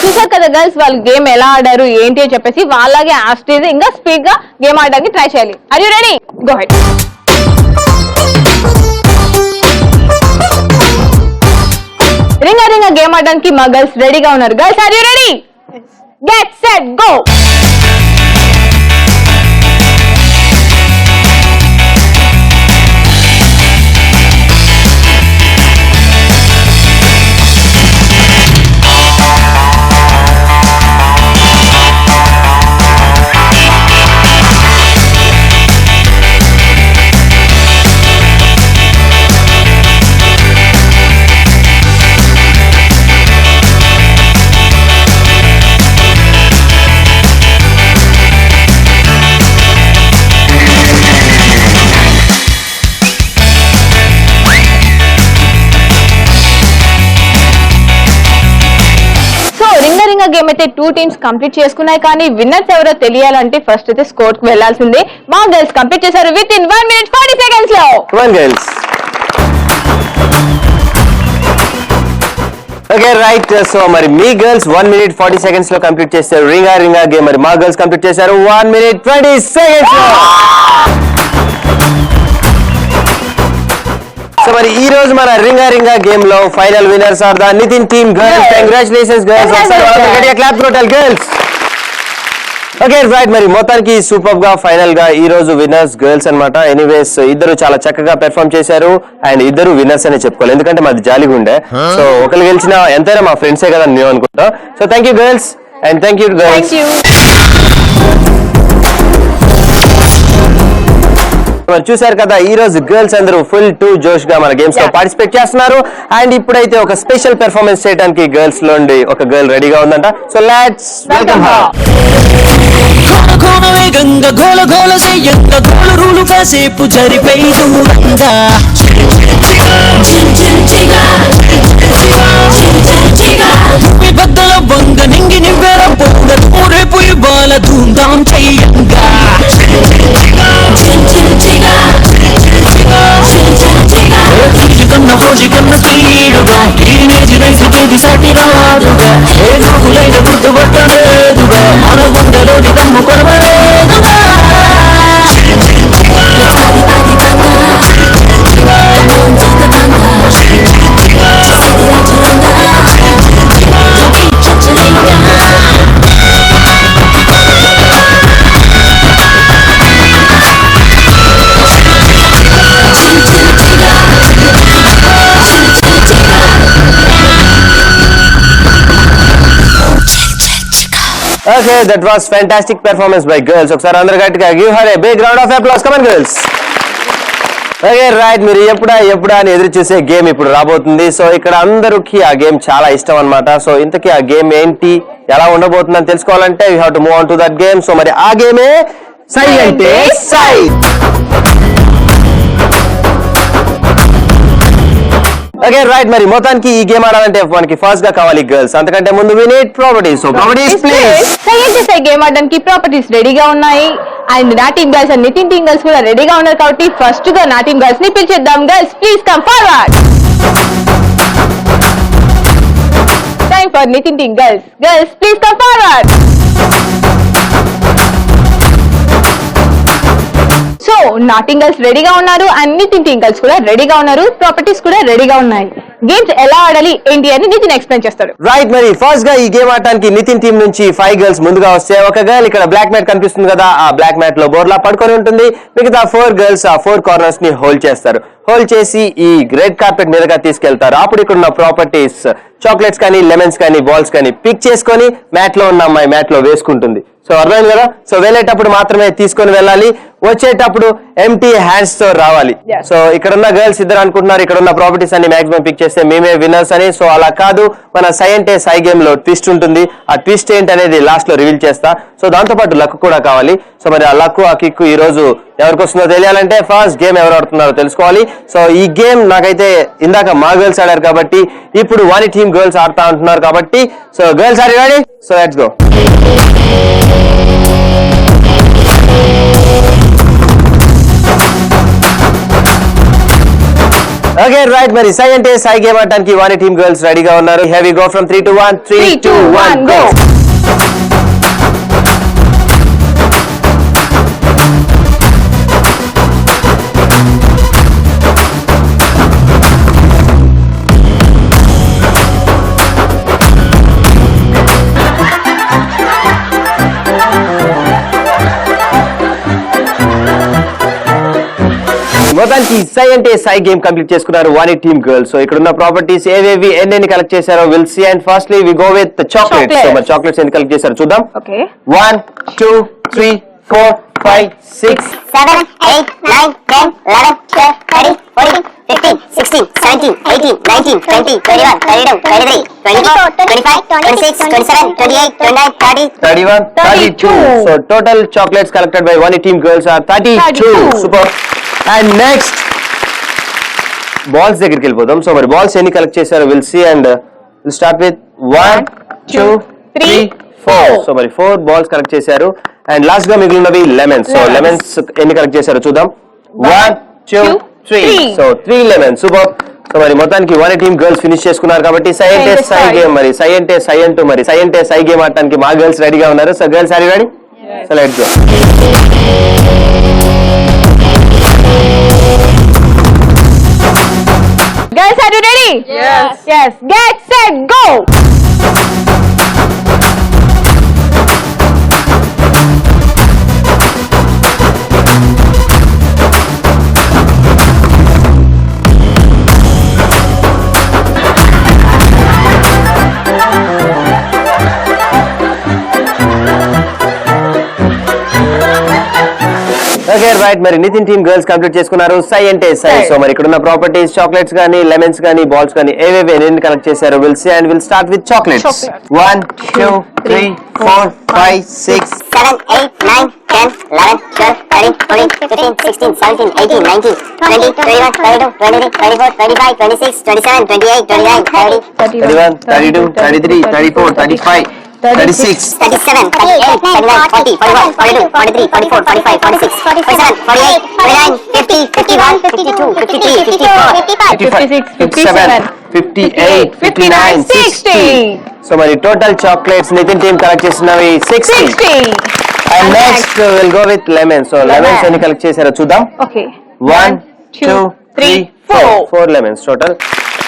చూసారు కదా గర్ల్స్ వాళ్ళు గేమ్ ఎలా ఆడారు ఏంటి అని చెప్పేసి వాళ్ళగే యాస్టేజ్ ఇంకా స్పీడ్ గా గేమ్ ఆడడానికి ట్రై చేయాలి. Are you ready? Go head. రింగా రింగా గేమ్ ఆడడానికి మా గర్ల్స్ రెడీగా ఉన్నారు. Girls are you ready? Get set go. Game అయితే 2 టీమ్స్ కంప్లీట్ చేసుకున్నాయి. కానీ విన్నర్స్ ఎవరో తెలియాలంటే ఫస్ట్ అయితే స్కోర్ కు వెళ్లాల్సిందే. మా గర్ల్స్ కంప్లీట్ చేశారు విత్ ఇన్ 1 minute 40 seconds లో. Girls okay right. సో మరి మీ గర్ల్స్ 1 minute 40 seconds లో కంప్లీట్ చేశారు రింగా రింగా గేమ్. మరి మా గర్ల్స్ కంప్లీట్ చేశారు 1 minute 20 seconds లో. సో మరి ఈ రోజు మన రింగా రింగా గేమ్ లో final winners are the Nitin team girls. Congratulations girls. Clap total girls. Okay right. మరి మొత్తానికి సూపర్ గా ఫైనల్ గా ఈ రోజు విన్నర్స్ గర్ల్స్ అన్నమాట. ఎనీవేస్ ఇద్దరు చాలా చక్కగా పెర్ఫార్మ్ చేశారు అండ్ ఇద్దరు విన్నర్స్ అనే చెప్పుకోవాలి, ఎందుకంటే మాది జాలీగా ఉండే. సో ఒకరు గెలిచిన ఎంతైనా మా ఫ్రెండ్సే కదా నేను అనుకుంటా. So thank you girls and thank you girls. మరి చూసారు కదా ఈ రోజు గర్ల్స్ అందరూ ఫుల్ టు జోష్ గా మన గేమ్స్ లో పార్టిసిపేట్ చేస్తున్నారు. అండ్ ఇప్పుడైతే ఒక స్పెషల్ పెర్ఫార్మెన్స్ చేయడానికి గర్ల్స్ లోండి ఒక గర్ల్ రెడీగా ఉందంట. So let's welcome her. వేగంగా గోల గోల చెయ్యంగ గోల రూలు కాసేపు జరిపై దూరంగా బద్దల బంగ నింగి నివ్వెర పొంగ ఊరేపు బాల ధూమ్ధాం చెయ్యంగా కన్న ఫోజి కన్న స్పీడుగా టీనేజ్ రైతుకేది సాటి రాదుగా ఏ నాకులైన గుర్తుపట్టలేదుగా మన గుండెలోని దమ్ము కొనవలేదుగా Okay, that was fantastic performance by girls. ఒకసారి అందరూ గట్టిగా give her a big round of applause. Come on girls. Okay right. మీరు ఎప్పుడా అని ఎదురు చూసే గేమ్ ఇప్పుడు రాబోతుంది. సో ఇక్కడ అందరికి ఆ గేమ్ చాలా ఇష్టం అన్నమాట. సో ఇంతకీ ఆ గేమ్ ఏంటి, ఎలా ఉండబోతుందని తెలుసుకోవాలంటే we have to move on to that game. So మరి ఆ గేమే సై అంటే సై. Okay right. మరి మొత్తానికి ఈ గేమ్ ఆడాలంటే మనకి ఫస్ట్ గా కావాలి గర్ల్స్. అంతకంటే ముందు we need properties. So properties please. సై గేమ్ ఆడడానికి ప్రాపర్టీస్ రెడీగా ఉన్నాయి. అండ్ నా team girls and Nitin team girls కూడా రెడీగా ఉన్నారు. కాబట్టి ఫస్ట్ గా నా టీమ్ గర్ల్స్ ని పిలిచేద్దాం. Girls please come forward. Time for Nitin team girls. Girls please come forward. So నా టీమ్ గర్ల్స్ రెడీగా ఉన్నారు అండ్ నితిన్ టీమ్ గర్ల్స్ కూడా రెడీగా ఉన్నారు. ప్రాపర్టీస్ కూడా రెడీగా ఉన్నాయి. గేమ్స్ ఎలా ఆడాలి ఏంటి అని నితిన్ ఎక్స్ప్లెయిన్ చేస్తారు. రైట్. మరి ఫస్ట్ గా ఈ గేమ్ ఆడటానికి నితిన్ టీం నుంచి 5 గర్ల్స్ ముందుగా వస్తే ఒక గర్ల్ ఇక్కడ బ్లాక్ మ్యాట్ కనిపిస్తుంది కదా, ఆ బ్లాక్ మ్యాట్ లో బోర్లా పడుకొని ఉంటుంది. మిగతా 4 గర్ల్స్ ఆ 4 కార్నర్స్ ని హోల్డ్ చేస్తారు. హోల్డ్ చేసి ఈ రెడ్ కార్పెట్ మీదగా తీసుకెళ్తారు. అప్పుడు ఇక్కడ ఉన్న ప్రాపర్టీస్ చాక్లెట్స్ కానీ లెమన్స్ కానీ బాల్స్ కానీ పిక్ చేసుకొని మ్యాట్ లో ఉన్న అమ్మాయి మ్యాట్ లో వేసుకుంటుంది. సో అర్థమైంది కదా. సో వెళ్ళేటప్పుడు మాత్రమే తీసుకొని వెళ్ళాలి, వచ్చేటప్పుడు ఎంటీ హ్యాండ్స్ తో రావాలి. సో ఇక్కడ ఉన్న గర్ల్స్ ఇద్దరు అనుకుంటున్నారు ఇక్కడ ఉన్న ప్రాపర్టీస్ అన్ని మాక్సిమం పిక్ చేస్తే మేమే విన్నర్స్ అని. సో అలా కాదు, మన సై అంటే సై గేమ్ లో ట్విస్ట్ ఉంటుంది. ఆ ట్విస్ట్ ఏంటి అనేది లాస్ట్ లో రివీల్ చేస్తా. సో దాంతో పాటు లక్ కూడా కావాలి. సో మరి ఆ లక్ ఆ కిక్ ఈ రోజు ఎవరికి వస్తుందో తెలియాలంటే ఫస్ట్ గేమ్ ఎవరు ఆడుతున్నారో తెలుసుకోవాలి. సో ఈ గేమ్ నాకైతే ఇందాక మా గర్ల్స్ ఆడారు కాబట్టి ఇప్పుడు వాని టీమ్ గర్ల్స్ ఆడుతా ఉంటున్నారు కాబట్టి so girls are ready. So let's go. Okay right. మరి సై అంటే సై గేమ్ ఆడటానికి వాని టీమ్ గర్ల్స్ రెడీగా ఉన్నారు. Here we go from 3 to 1. 3 2 1 go. మొత్తానికి సై అంటే సై గేమ్ కంప్లీట్ చేసుకున్నారు వాని టీమ్ గర్ల్స్. సో ఇక్కడ ఉన్న ప్రాపర్టీస్ ఏవేవి ఎన్ని కలెక్ట్ చేశారో we'll see. And firstly we go with chocolates. So మరి చాక్లెట్స్ ఎన్ని కలెక్ట్ చేశారు చూద్దాం. 1 2 3 4 5 6 7 8 9 10 11 12 13 14 15 16 17 18 19 20 21 22 23 24 25 26 27 28 29 30 31 32. So total chocolates collected by one team girls are 32. Super. And next balls దగ్గరికి వెళ్ళిపోదాం. సో మరి బాల్స్ ఎన్ని కలెక్ట్ చేశారో we'll see. And we'll start with 1 2 3, 4. So మరి 4 balls కరెక్ట్ చేశారు అండ్ లాస్ట్ గా మిగిలినవి లెమన్స్ సో లెమన్స్ ఎన్ని కరెక్ట్ చేశారు చూద్దాం 1 2 3 సో 3 లెమన్స్ సూపర్ సో మరి మొత్తానికి వన్ టీమ్ గర్ల్స్ ఫినిష్ చేసుకున్నారు కాబట్టి సై అంటే సై గేమ్ మరి సై అంటే సై అంటూ మరి సై అంటే సై గేమ్ ఆడటానికి మా గర్ల్స్ రెడీగా ఉన్నారు so girls are you ready so let's go Girls, are you ready? Yes. Get set, go. Okay right మరి నితిన్ టీమ్ గర్ల్స్ కంప్లీట్ చేసుకున్నారు సై అంటే సై సో మరి ఇక్కడ ఉన్న ప్రాపర్టీస్ చాక్లెట్స్ గానీ లెమన్స్ గానీ బాల్స్ గానీ ఏవేవి ఎన్ని కలెక్ట్ చేశారు we'll see and we'll start with chocolates 1 2 3 4 5 6 7, 8, 9, 10, 11, 12, 13, 14, 15, 16, 17, 18, 19, 20, 21, 22, 23, 24, 25, 26, 27, 28, 29, 30, 31 32 33 34 35 36 37, 38, 39, 40, 41, 42, 43, 44, 45, 46, 47, 48, 49, 50, 51, 52, 53, 54, 55, 57 58 59 60 so మరి total chocolates Nitin team collect చేసినవి 60 and next we'll go with lemons so lemons ఎన్ని కలెక్ట్ చేశారో చూద్దాం Okay. 1 2 3 4 lemons total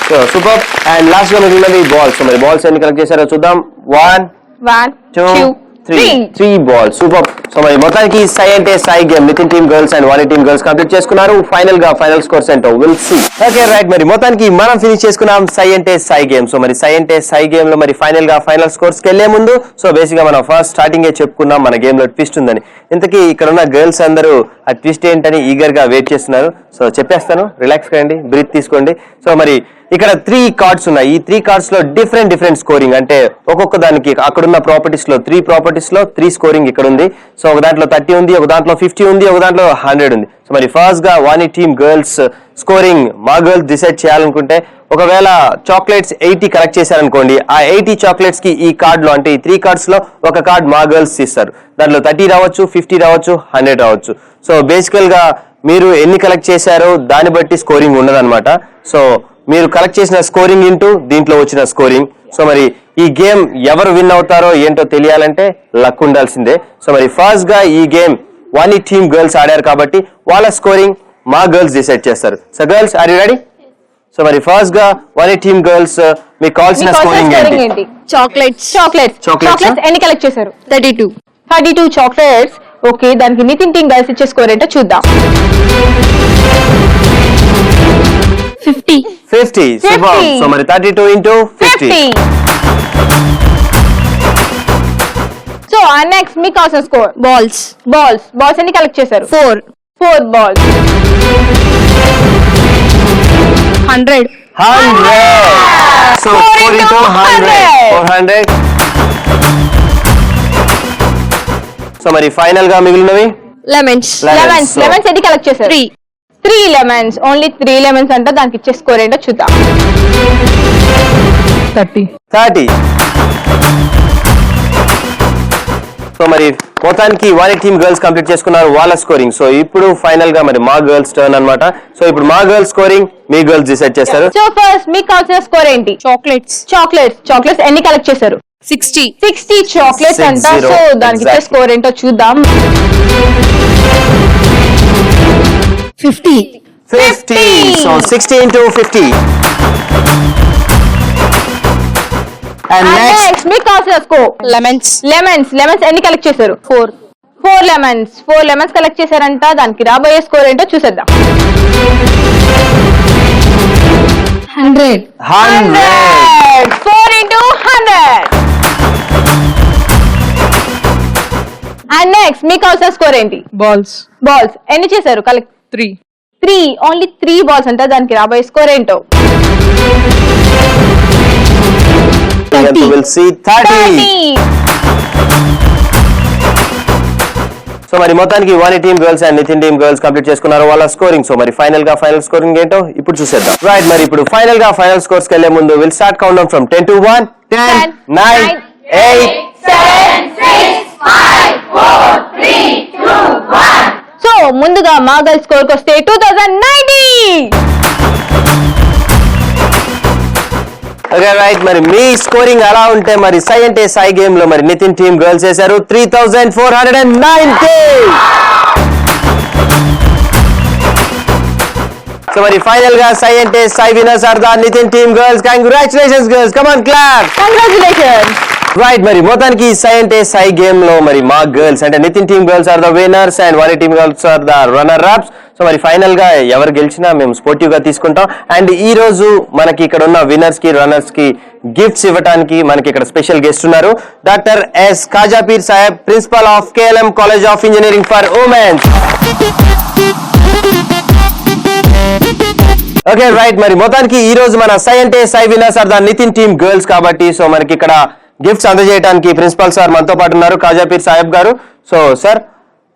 so super and last గా మిగిలినవి బాల్స్ సో మరి balls ఎన్ని collect చేశారో చూద్దాం 1 1, 2, 3 బాల్స్ సూపర్ సో మరి మొత్తానికి సై అంటే సై game Nitin team girls and Vali team girls complete చేసుకున్నారు ఫైనల్ గా ఫైనల్ స్కోర్స్ ఏంటో విల్ సీ ఓకే రైట్ మరి మొత్తానికి మనం ఫినిష్ చేసుకున్నాం సై అంటే సై గేమ్ సో మరి సై అంటే సై గేమ్ లో మరి ఫైనల్ గా ఫైనల్ స్కోర్స్ కి వెళ్లే ముందు సో బేసిక్ గా మనం ఫస్ట్ స్టార్టింగ్ చెప్పుకున్నాం మన గేమ్ లో ట్విస్ట్ ఉందని ఇంతకీ ఇక్కడ ఉన్న గర్ల్స్ అందరూ ఆ ట్విస్ట్ ఏంటని ఈగర్ గా వెయిట్ చేస్తున్నారు సో చెప్పేస్తాను రిలాక్స్ కండి బ్రీత్ తీసుకోండి సో మరి ఇక్కడ 3 కార్డ్స్ ఉన్నాయి ఈ 3 కార్డ్స్ లో డిఫరెంట్ స్కోరింగ్ అంటే ఒక్కొక్క దానికి అక్కడున్న ప్రాపర్టీస్ లో 3 ప్రాపర్టీస్ లో 3 స్కోరింగ్ ఇక్కడ ఉంది సో ఒక దాంట్లో 30 ఉంది ఒక దాంట్లో 50 ఉంది ఒక దాంట్లో 100 ఉంది సో మరి ఫస్ట్ గా వాణి టీమ్ గర్ల్స్ స్కోరింగ్ మా గర్ల్స్ డిసైడ్ చేయాలనుకుంటే ఒకవేళ చాక్లెట్స్ 80 కలెక్ట్ చేశారనుకోండి ఆ 80 చాక్లెట్స్ కి ఈ కార్డ్ లో అంటే ఈ 3 కార్డ్స్ లో ఒక కార్డ్ మా గర్ల్స్ ఇస్తారు దాంట్లో 30 రావచ్చు 50 రావచ్చు 100 రావచ్చు సో బేసికల్ గా మీరు ఎన్ని కలెక్ట్ చేశారో దాన్ని బట్టి స్కోరింగ్ ఉండదన్నమాట సో మీరు కలెక్ట్ చేసిన స్కోరింగ్ ఇంటూ దీంట్లో వచ్చిన స్కోరింగ్ సో మరి ఈ గేమ్ ఎవరు విన్ అవుతారో ఏంటో తెలియాలంటే లక్ ఉండాల్సిందే సో మరి ఫస్ట్ గా ఈ గేమ్ వాణి టీమ్ గర్ల్స్ ఆడారు కాబట్టి వాళ్ళ స్కోరింగ్ మా గర్ల్స్ డిసైడ్ చేస్తారు so girls are you ready so మరి ఫస్ట్ గా వాణి టీమ్ గర్ల్స్ మీకు కావాల్సిన స్కోరింగ్ ఏంటి చాక్లెట్స్ ఎన్ని కలెక్ట్ చేశారు 32 చాక్లెట్స్ ఓకే దానికి నితిన్ టీమ్ గర్ల్స్ ఇచ్చే స్కోర్ ఏంటో చూద్దాం 50 సో మరి 32 into 50 సో నెక్స్ట్ మీకు కావాల్సిన స్కోర్ బాల్స్ ఎన్ని కలెక్ట్ చేశారు 4 బాల్స్ 100 సో 4 into 100 400 సో మరి ఫైనల్ గా మిగిలినవి లెమన్స్ ఎన్ని కలెక్ట్ చేశారు 3 లెమన్స్ ఓన్లీ 3 లెమన్స్ అంటే దానికి ఇచ్చే స్కోర్ ఏంటో చూద్దాం 30 సో మరి మొత్తానికి వాణి టీమ్ గర్ల్స్ కంప్లీట్ చేసుకున్నారు వాళ్ళ స్కోరింగ్ సో ఇప్పుడు ఫైనల్ గా మరి మా గర్ల్స్ టర్న్ అన్నమాట సో ఇప్పుడు మా గర్ల్స్ స్కోరింగ్ మీ గర్ల్స్ డిసైడ్ చేస్తారు సో ఫస్ట్ మీకు కావాల్సిన స్కోర్ ఏంటి చాక్లెట్స్ ఎన్ని కలెక్ట్ చేశారు 60 చాక్లెట్స్ అంట సో దానికి ఇచ్చే స్కోర్ ఏంటో చూద్దాం 50 so 60 into 50 and next మీకు కావాల్సిన స్కోర్ లెమన్స్ ఎన్ని కలెక్ట్ చేశారు 4 లెమన్స్ కలెక్ట్ చేశారంట దానికి రాబోయే స్కోర్ ఏంటో చూసేద్దాం 100 4 into 100 అండ్ నెక్స్ట్ మీకు కావాల్సిన స్కోర్ ఏంటి బాల్స్ ఎన్ని చేశారు కలెక్ట్ 3 ఓన్లీ 3 బాల్స్ అంట దానికి రాబోయే స్కోర్ ఏంటో 30 will see 30 సో మరి మొత్తానికి Vani team girls and Nitin team girls complete చేసుకున్నారు వాళ్ళ స్కోరింగ్ సో మరి ఫైనల్ గా ఫైనల్ స్కోరింగ్ ఏంటో ఇప్పుడు చూసేద్దాం రైట్ మరి ఇప్పుడు ఫైనల్ గా ఫైనల్ స్కోర్స్ కి వెళ్లే ముందు will start count down from 10 to 1 10 9 8. So ముందుగా మా గర్ల్స్ స్కోర్కి వస్తే 2090. ఓకే రైట్, మరి మీ స్కోరింగ్ అలా ఉంటే మరి సై అంటే సై గేమ్ లో మరి నితిన్ టీమ్ గర్ల్స్ చేశారు 3490. సో మరి ఫైనల్ గా సై అంటే సై winners are the Nitin team girls. Congratulations girls, come on clap. Congratulations. Right, మరి మొత్తానికి సై అంటే సై గేమ్ లో మరి మా గర్ల్స్ అంటే Nitin team girls are the winners and వారి team girls are the runner ups. So మరి ఫైనల్ గా ఎవరు గెలిచినా మేము స్పోర్టివ్ గా తీసుకుంటాం. అండ్ ఈ రోజు మనకి ఇక్కడ ఉన్న విన్నర్స్ కి రన్నర్స్ కి గిఫ్ట్స్ ఇవ్వడానికి మనకి ఇక్కడ స్పెషల్ గెస్ట్ ఉన్నారు. Doctor S Khajapeer Saheb, principal of KLM college of engineering for womens. Okay right, మరి మొత్తానికి ఈ రోజు మన సై అంటే సై winners are the Nitin team girls కాబట్టి సో మనకి ఇక్కడ గిఫ్ట్స్ అందజేయడానికి ప్రిన్సిపల్ సార్ మనతో పాటు ఉన్నారు, ఖాజాపీర్ సాహెబ్ గారు. సో సార్,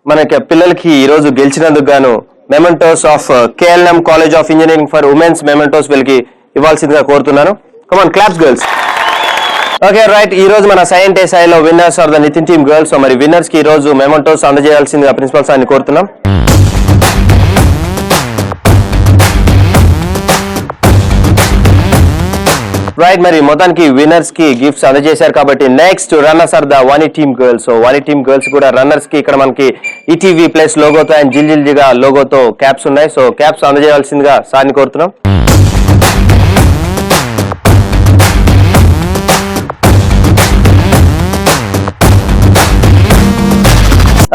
మనకి పిల్లలకి ఈ రోజు గెలిచినందుకు గాను mementos of KLM college of engineering for womens mementos వీళ్ళకి ఇవ్వాల్సిందిగా కోరుతున్నాను. Come on claps girls. Okay right, ఈ రోజు మన సై అంటే సైలో winners are the Nitin team girls. So మరి విన్నర్స్ కి ఈ రోజు మెమెంటోస్ అందజేయాల్సిందిగా ప్రిన్సిపల్ సార్ని కోరుతున్నాం. రైట్, మరి మొత్తానికి విన్నర్స్ కి గిఫ్ట్స్ అందజేశారు కాబట్టి next runners are the Vani team girls. So Vani team girls కూడా రన్నర్స్ కి ఇక్కడ మనకి ఈటీవీ ప్లస్ లోగోతో అండ్ జిల్ జిగా లోగోతో క్యాప్స్ ఉన్నాయి. సో క్యాప్స్ అందజేయాల్సిందిగా సార్ని కోరుతున్నాం.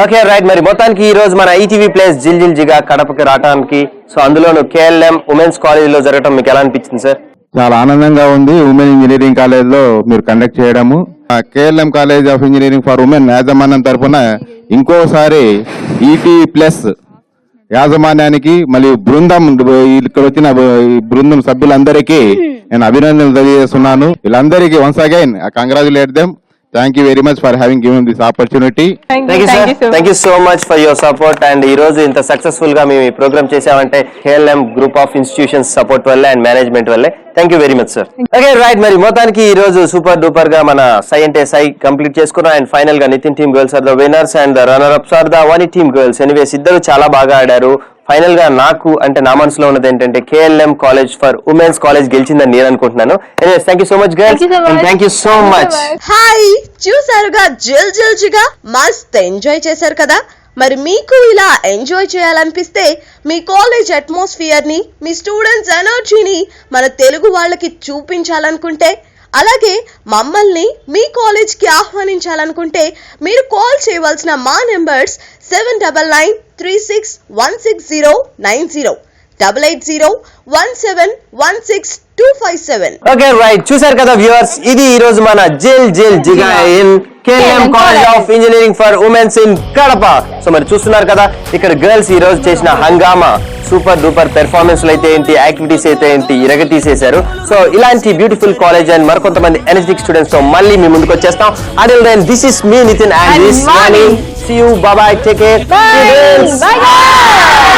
ఓకే రైట్, మరి మొత్తానికి ఈ రోజు మన ఈటీవీ ప్లస్ జిల్ జిగా కడపకి రావడానికి సో అందులోను KLM ఉమెన్స్ కాలేజ్ లో జరగడం మీకు ఎలా అనిపించింది సార్? చాలా ఆనందంగా ఉంది. ఉమెన్ ఇంజనీరింగ్ కాలేజ్ లో మీరు కండక్ట్ చేయడము. KLM college of engineering for women యాజమాన్యం తరఫున ఇంకోసారి ఈటీవీ ప్లస్ యాజమాన్యానికి మళ్ళీ బృందం ఇక్కడ వచ్చిన బృందం సభ్యులందరికీ నేను అభినందనలు తెలియజేస్తున్నాను. వీళ్ళందరికీ once again congratulate them. Thank you very much for having given this opportunity. Thank you so much for your support. And ఈ రోజు ఇంత సక్సెస్ఫుల్ గా మేము ఈ ప్రోగ్రామ్ చేసామంటే KLM group of institutions support వల్ల అండ్ మేనేజ్మెంట్ వల్లే. Thank you very much sir. Okay right, మరి మొత్తానికి ఈ రోజు సూపర్ డూపర్ గా మన సై అంటే సై కంప్లీట్ చేసుకున్నాం. అండ్ ఫైనల్ గా Nitin team girls are the winners and the runner ups are the Vani team girls. Anyways ఇద్దరు చాలా బాగా ఆడారు. ఫైనల్ గా నాకు అంటే నా మనసులో ఉన్నది ఏంటంటే KLM college for womens college గెలిచిందని నేను అనుకుంటున్నాను. Anyways thank you so much girls and thank you so much. Hi, చూసారుగా జిల్ జిగా మస్త్ ఎంజాయ్ చేశారు కదా. మరి మీకు ఇలా ఎంజాయ్ చేయాలనిపిస్తే మీ కాలేజ్ అట్మాస్ఫియర్ ని, మీ స్టూడెంట్స్ ఎనర్జీని మన తెలుగు వాళ్ళకి చూపించాలనుకుంటే, అలాగే మమ్మల్ని మీ కాలేజ్ కి ఆహ్వానించాలనుకుంటే మీరు కాల్ చేయవలసిన మా నెంబర్స్ 7993616090, 8801716257. ఓకే రైట్, చూసారు కదా వ్యూవర్స్, ఇది ఈ రోజు మన Jil Jiga in KLM college of engineering for womens in Kadapa. So మరి చూస్తున్నారు కదా ఇక్కడ గర్ల్స్ ఈ రోజు చేసిన హంగామా, సూపర్ డూపర్ పెర్ఫార్మెన్స్ అయితే ఏంటి, యాక్టివిటీస్ అయితే ఏంటి, ఇరగతీసేశారు. సో ఇలాంటి బ్యూటిఫుల్ కాలేజ్ అండ్ మరికొంతమంది ఎనర్జెటిక్ స్టూడెంట్స్ తో మళ్ళీ మీ ముందుకు వచ్చేస్తాం. Until then, this is me Nitin and this Vani. See you, bye bye, take care. Bye.